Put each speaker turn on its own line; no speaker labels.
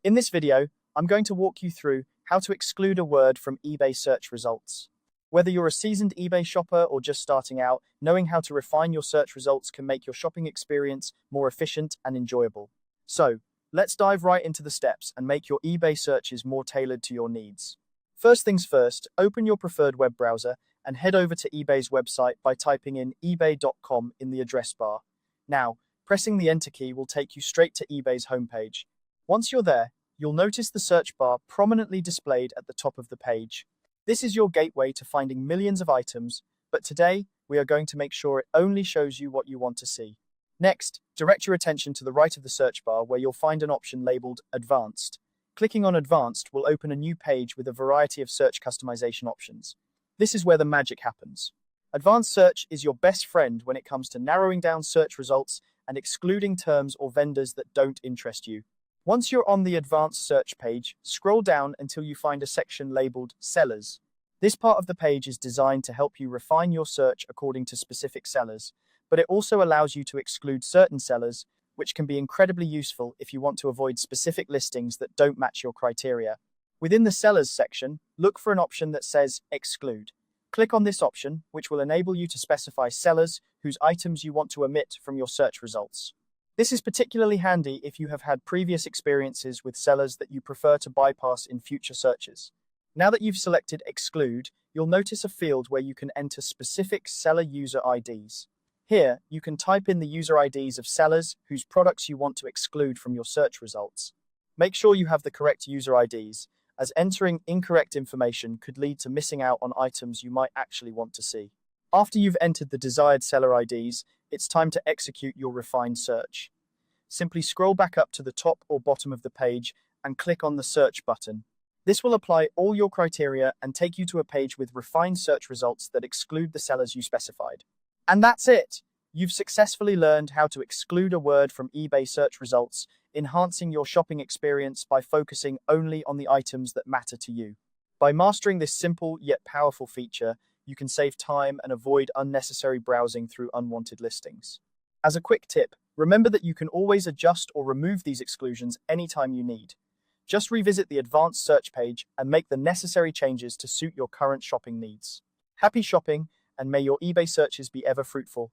In this video, I'm going to walk you through how to exclude a word from eBay search results. Whether you're a seasoned eBay shopper or just starting out, knowing how to refine your search results can make your shopping experience more efficient and enjoyable. So, let's dive right into the steps and make your eBay searches more tailored to your needs. First things first, open your preferred web browser and head over to eBay's website by typing in ebay.com in the address bar. Now, pressing the Enter key will take you straight to eBay's homepage. Once you're there, you'll notice the search bar prominently displayed at the top of the page. This is your gateway to finding millions of items, but today we are going to make sure it only shows you what you want to see. Next, direct your attention to the right of the search bar where you'll find an option labeled Advanced. Clicking on Advanced will open a new page with a variety of search customization options. This is where the magic happens. Advanced search is your best friend when it comes to narrowing down search results and excluding terms or vendors that don't interest you. Once you're on the advanced search page, scroll down until you find a section labeled Sellers. This part of the page is designed to help you refine your search according to specific sellers, but it also allows you to exclude certain sellers, which can be incredibly useful if you want to avoid specific listings that don't match your criteria. Within the Sellers section, look for an option that says Exclude. Click on this option, which will enable you to specify sellers whose items you want to omit from your search results. This is particularly handy if you have had previous experiences with sellers that you prefer to bypass in future searches. Now that you've selected Exclude, you'll notice a field where you can enter specific seller user IDs. Here, you can type in the user IDs of sellers whose products you want to exclude from your search results. Make sure you have the correct user IDs, as entering incorrect information could lead to missing out on items you might actually want to see. After you've entered the desired seller IDs, it's time to execute your refined search. Simply scroll back up to the top or bottom of the page and click on the Search button. This will apply all your criteria and take you to a page with refined search results that exclude the sellers you specified. And that's it! You've successfully learned how to exclude a word from eBay search results, enhancing your shopping experience by focusing only on the items that matter to you. By mastering this simple yet powerful feature, you can save time and avoid unnecessary browsing through unwanted listings. As a quick tip, remember that you can always adjust or remove these exclusions anytime you need. Just revisit the advanced search page and make the necessary changes to suit your current shopping needs. Happy shopping, and may your eBay searches be ever fruitful.